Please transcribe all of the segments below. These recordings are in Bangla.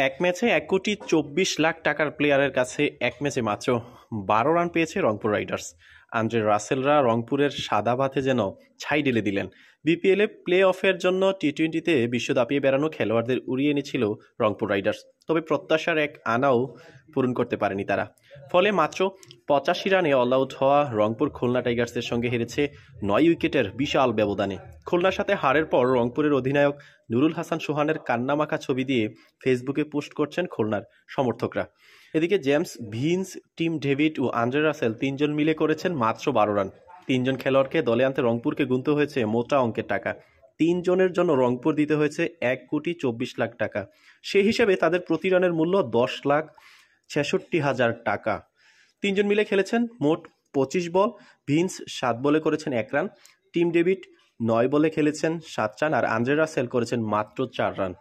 এক ম্যাচে 1,24,00,000 টাকার প্লেয়ারের কাছে এক ম্যাচে মাত্র 12 রান পেয়েছে রংপুর রাইডার্স। আন্দ্রে রাসেলরা রংপুরের সাদা ভাতে যেন ছাই ঢেলে দিলেন। বিপিএলে প্লে অফের জন্য টি-20তে বিশ্ব দাপিয়ে বেড়ানো খেলোয়াড়দের উড়িয়ে এনেছিল রংপুর রাইডার্স, তবে প্রত্যাশার এক আনাও পূরণ করতে পারেনি তারা। ফলে মাত্র 85 রানে অল আউট হওয়া রংপুর খুলনা টাইগার্সের সঙ্গে হেরেছে 9 উইকেটের বিশাল ব্যবধানে। খুলনার সাথে হারের পর রংপুরের অধিনায়ক নুরুল হাসান সোহানের কান্নামাখা ছবি দিয়ে ফেসবুকে পোস্ট করছেন খুলনার সমর্থকরা। এদিকে জেমস ভিন্স, টিম ডেভিড ও আন্দ্রে রাসেল তিনজন মিলে করেছেন মাত্র 12 রান। তিনজন খেলোয়াড়কে দলে আনতে রংপুরকে গুনতে হয়েছে মোটা অঙ্কের টাকা। তিনজনের জন্য রংপুর দিতে হয়েছে 1,24,00,000 টাকা। সেই হিসেবে তাদের প্রতি রানের মূল্য 10,66,000 টাকা। তিনজন মিলে খেলেছেন মোট 25 বল। ভিন্স 7 বলে করেছেন 1 রান, টিম ডেভিড 9 বলে খেলেছেন 7 রান আর আন্দ্রে রাসেল করেছেন মাত্র 4 রান।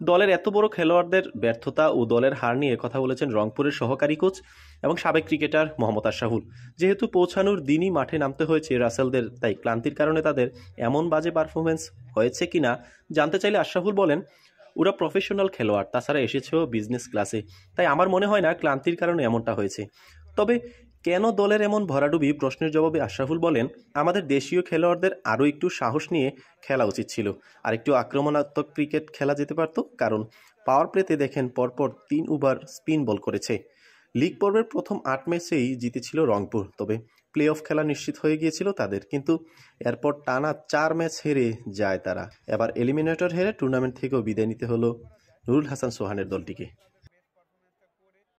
দলের এত বড় খেলোয়াড়দের ব্যর্থতা ও দলের হার নিয়ে কথা বলেছেন রংপুরের সহকারী কোচ এবং সাবেক ক্রিকেটার মোহাম্মদ আশরাফুল। যেহেতু পৌঁছানোর দিনই মাঠে নামতে হয়েছে রাসেলদের, তাই ক্লান্তির কারণে তাদের এমন বাজে পারফরমেন্স হয়েছে কিনা জানতে চাইলে আশরাফুল বলেন, ওরা প্রফেশনাল খেলোয়াড়, তাছাড়া এসেছেও বিজনেস ক্লাসে, তাই আমার মনে হয় না ক্লান্তির কারণে এমনটা হয়েছে। তবে কেন দলের এমন ভরাডুবি প্রশ্নের জবাবে আশরাফুল বলেন, আমাদের দেশীয় খেলোয়াড়দের আরও একটু সাহস নিয়ে খেলা উচিত ছিল, আর একটু আক্রমণাত্মক ক্রিকেট খেলা যেতে পারত। কারণ পাওয়ার প্লেতে দেখেন পরপর 3 ওভার স্পিন বল করেছে। লিগ পর্বের প্রথম 8 ম্যাচেই জিতেছিল রংপুর, তবে প্লে অফ খেলা নিশ্চিত হয়ে গিয়েছিল তাদের, কিন্তু এরপর টানা 4 ম্যাচ হেরে যায় তারা। এবার এলিমিনেটর হেরে টুর্নামেন্ট থেকেও বিদায় নিতে হলো নুরুল হাসান সোহানের দলটিকে।